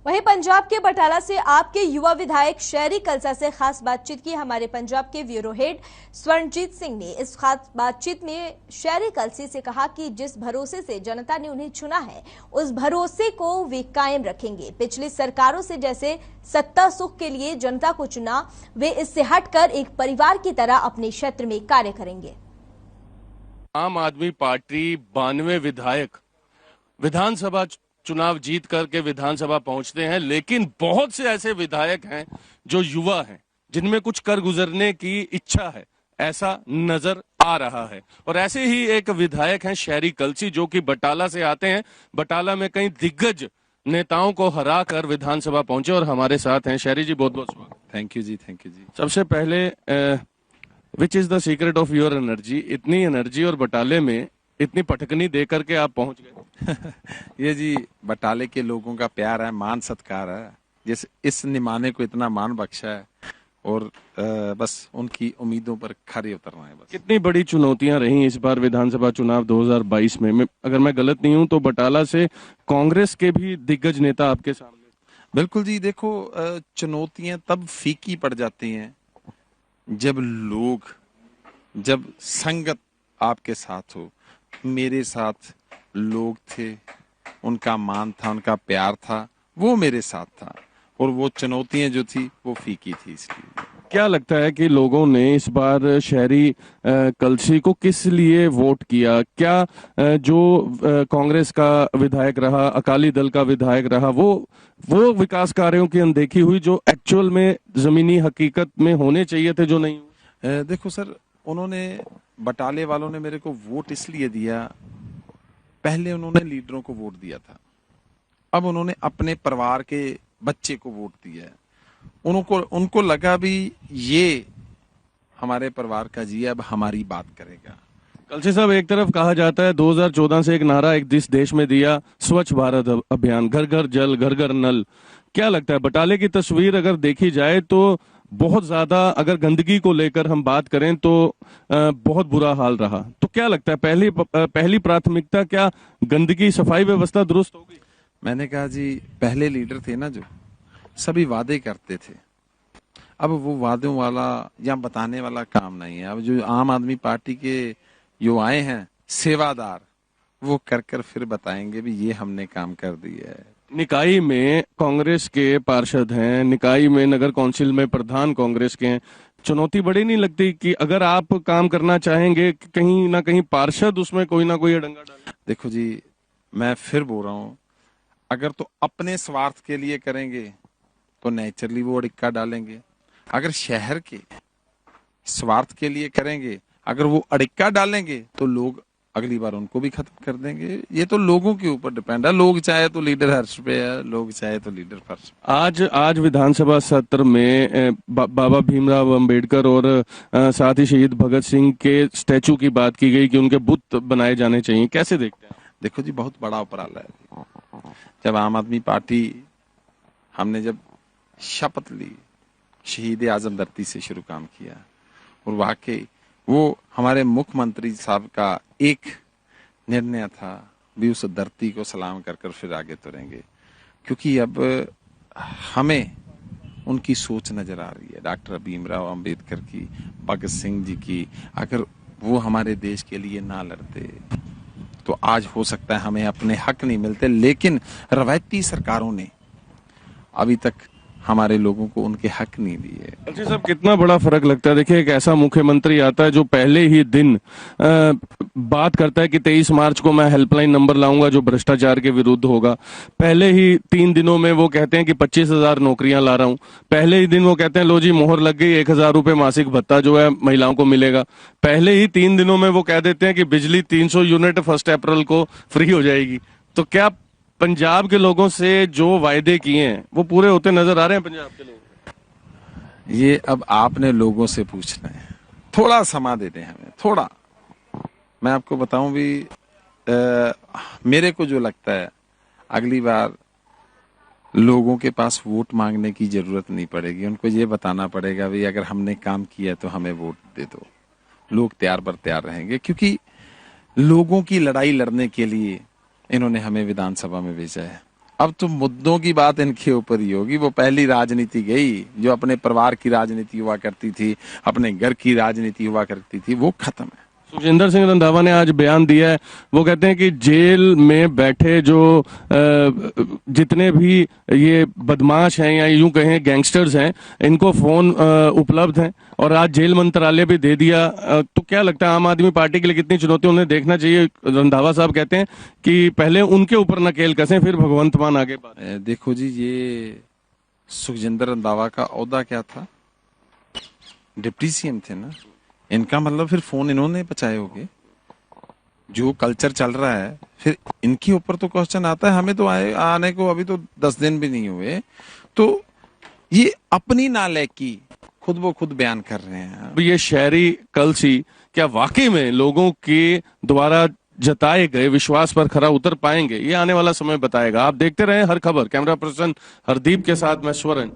वहीं पंजाब के बटाला से आपके युवा विधायक शहरी कलसा से खास बातचीत की हमारे पंजाब के ब्यूरो हेड स्वर्णजीत सिंह ने। इस खास बातचीत में शहरी कलसी से कहा कि जिस भरोसे से जनता ने उन्हें चुना है उस भरोसे को वे कायम रखेंगे। पिछली सरकारों से जैसे सत्ता सुख के लिए जनता को चुना, वे इससे हटकर एक परिवार की तरह अपने क्षेत्र में कार्य करेंगे। आम आदमी पार्टी 92 विधायक विधानसभा चुनाव जीत करके विधानसभा पहुंचते हैं, लेकिन बहुत से ऐसे विधायक हैं जो युवा हैं, जिनमें कुछ कर गुजरने की इच्छा है, ऐसा नजर आ रहा है। और ऐसे ही एक विधायक हैं शहरी कलसी, जो कि बटाला से आते हैं। बटाला में कई दिग्गज नेताओं को हरा कर विधानसभा पहुंचे और हमारे साथ हैं। शहरी जी, बहुत बहुत स्वागत। थैंक यू जी, थैंक यू जी। सबसे पहले which is the secret of your energy? इतनी एनर्जी और बटाले में इतनी पटकनी दे करके आप पहुंच गए। ये जी बटाले के लोगों का प्यार है, मान सत्कार है, जिस इस निमाने को इतना मान बख्शा है, और बस उनकी उम्मीदों पर खरे उतरना है। बस कितनी बड़ी चुनौतियां रही इस बार विधानसभा चुनाव 2022 में? अगर मैं गलत नहीं हूं तो बटाला से कांग्रेस के भी दिग्गज नेता आपके सामने। बिल्कुल जी, देखो चुनौतियां तब फीकी पड़ जाती हैं जब संगत आपके साथ हो। मेरे साथ लोग थे, उनका मान था, उनका प्यार था, वो मेरे साथ था, और वो चुनौतियां जो थी वो फीकी थी। इसलिए क्या लगता है कि लोगों ने इस बार शहरी कलसी को किस लिए वोट किया? क्या जो कांग्रेस का विधायक रहा, अकाली दल का विधायक रहा, वो विकास कार्यों की अनदेखी हुई जो एक्चुअल में जमीनी हकीकत में होने चाहिए थे, जो नहीं हुए? देखो सर, उन्होंने बटाले वालों ने मेरे को वोट इसलिए दिया, पहले उन्होंने लीडरों को वोट दिया था, अब उन्होंने अपने परिवार के बच्चे को वोट दिया है। उनको लगा भी ये हमारे परिवार का जी है, अब हमारी बात करेगा। कलसी साहब, एक तरफ कहा जाता है 2014 से एक नारा एक देश में दिया, स्वच्छ भारत अभियान, घर घर जल, घर घर नल। क्या लगता है बटाले की तस्वीर अगर देखी जाए तो बहुत ज्यादा, अगर गंदगी को लेकर हम बात करें तो बहुत बुरा हाल रहा। तो क्या लगता है पहली प्राथमिकता क्या गंदगी, सफाई व्यवस्था दुरुस्त होगी? मैंने कहा जी, पहले लीडर थे ना जो सभी वादे करते थे, अब वो वादों वाला या बताने वाला काम नहीं है। अब जो आम आदमी पार्टी के जो आए हैं सेवादार, वो कर कर फिर बताएंगे भी ये हमने काम कर दिया है। निकाई में कांग्रेस के पार्षद हैं, निकाई में नगर कौंसिल में प्रधान कांग्रेस के हैं। चुनौती बड़ी नहीं लगती कि अगर आप काम करना चाहेंगे कहीं ना कहीं पार्षद उसमें कोई ना कोई अड़ंगा डाले? देखो जी, मैं फिर बोल रहा हूँ, अगर तो अपने स्वार्थ के लिए करेंगे तो नेचुरली वो अड़िक्का डालेंगे। अगर शहर के स्वार्थ के लिए करेंगे, अगर वो अड़िक्का डालेंगे तो लोग अगली बार उनको भी खत्म कर देंगे। ये तो लोगों के ऊपर डिपेंड है। लोग चाहे तो लीडर हर्ष पे है, लोग चाहे तो लीडर फर्श पे। आज विधानसभा सत्र में बाबा भीमराव अंबेडकर और साथ ही शहीद भगत सिंह के स्टैचू की बात की गई कि उनके बुत बनाए जाने चाहिए। कैसे देखते हैं? देखो जी, बहुत बड़ा उपराला है। जब आम आदमी पार्टी हमने जब शपथ ली, शहीद आजम धरती से शुरू काम किया, और वाकई वो हमारे मुख्यमंत्री साहब का एक निर्णय था भी उस धरती को सलाम कर कर फिर आगे तुरेंगे, क्योंकि अब हमें उनकी सोच नजर आ रही है, डॉक्टर भीमराव अंबेडकर की, भगत सिंह जी की। अगर वो हमारे देश के लिए ना लड़ते तो आज हो सकता है हमें अपने हक नहीं मिलते, लेकिन रवायती सरकारों ने अभी तक हमारे लोगों को उनके हक नहीं दिए। अच्छा साहब, कितना बड़ा फर्क लगता है। देखिए, एक ऐसा मुख्यमंत्री आता है जो पहले ही दिन बात करता है कि 23 मार्च को मैं हेल्पलाइन नंबर लाऊंगा जो भ्रष्टाचार के विरुद्ध होगा। पहले ही 3 दिनों में वो कहते हैं कि 25,000 नौकरियां ला रहा हूं। पहले ही दिन वो कहते हैं लो जी मोहर लग गई, 1,000 रुपए मासिक भत्ता जो है महिलाओं को मिलेगा। पहले ही 3 दिनों में वो कह देते हैं कि बिजली 300 यूनिट 1 अप्रैल को फ्री हो जाएगी। तो क्या पंजाब के लोगों से जो वायदे किए हैं वो पूरे होते नजर आ रहे हैं पंजाब के लोग? ये अब आपने लोगों से पूछना है, थोड़ा समा दे दें हमें, थोड़ा। मैं आपको बताऊं भी, मेरे को जो लगता है अगली बार लोगों के पास वोट मांगने की जरूरत नहीं पड़ेगी। उनको ये बताना पड़ेगा भी अगर हमने काम किया तो हमें वोट दे दो। लोग तैयार पर तैयार रहेंगे, क्योंकि लोगों की लड़ाई लड़ने के लिए इन्होंने हमें विधानसभा में भेजा है। अब तो मुद्दों की बात इनके ऊपर ही होगी। वो पहली राजनीति गई जो अपने परिवार की राजनीति हुआ करती थी, अपने घर की राजनीति हुआ करती थी, वो खत्म है। सुखजिंदर सिंह रंधावा ने आज बयान दिया है, वो कहते हैं कि जेल में बैठे जो जितने भी ये बदमाश हैं या यूं कहें गैंगस्टर्स हैं, इनको फोन उपलब्ध हैं और आज जेल मंत्रालय भी दे दिया। तो क्या लगता है आम आदमी पार्टी के लिए कितनी चुनौती उन्हें देखना चाहिए? रंधावा साहब कहते हैं कि पहले उनके ऊपर नकेल कसें, फिर भगवंत मान आगे बात। देखो जी, ये सुखजिंदर रंधावा का ओहदा क्या था? डिप्टी सीएम थे ना। इनका मतलब फिर फोन इन्होंने बचाए होंगे। जो कल्चर चल रहा है फिर इनके ऊपर तो क्वेश्चन आता है। हमें तो आने को अभी तो 10 दिन भी नहीं हुए, तो ये अपनी नालायकी खुद वो खुद बयान कर रहे हैं। ये शहरी कलसी क्या वाकई में लोगों के द्वारा जताए गए विश्वास पर खरा उतर पाएंगे? ये आने वाला समय बताएगा। आप देखते रहे हर खबर। कैमरा पर्सन हरदीप के साथ मैं स्वरण।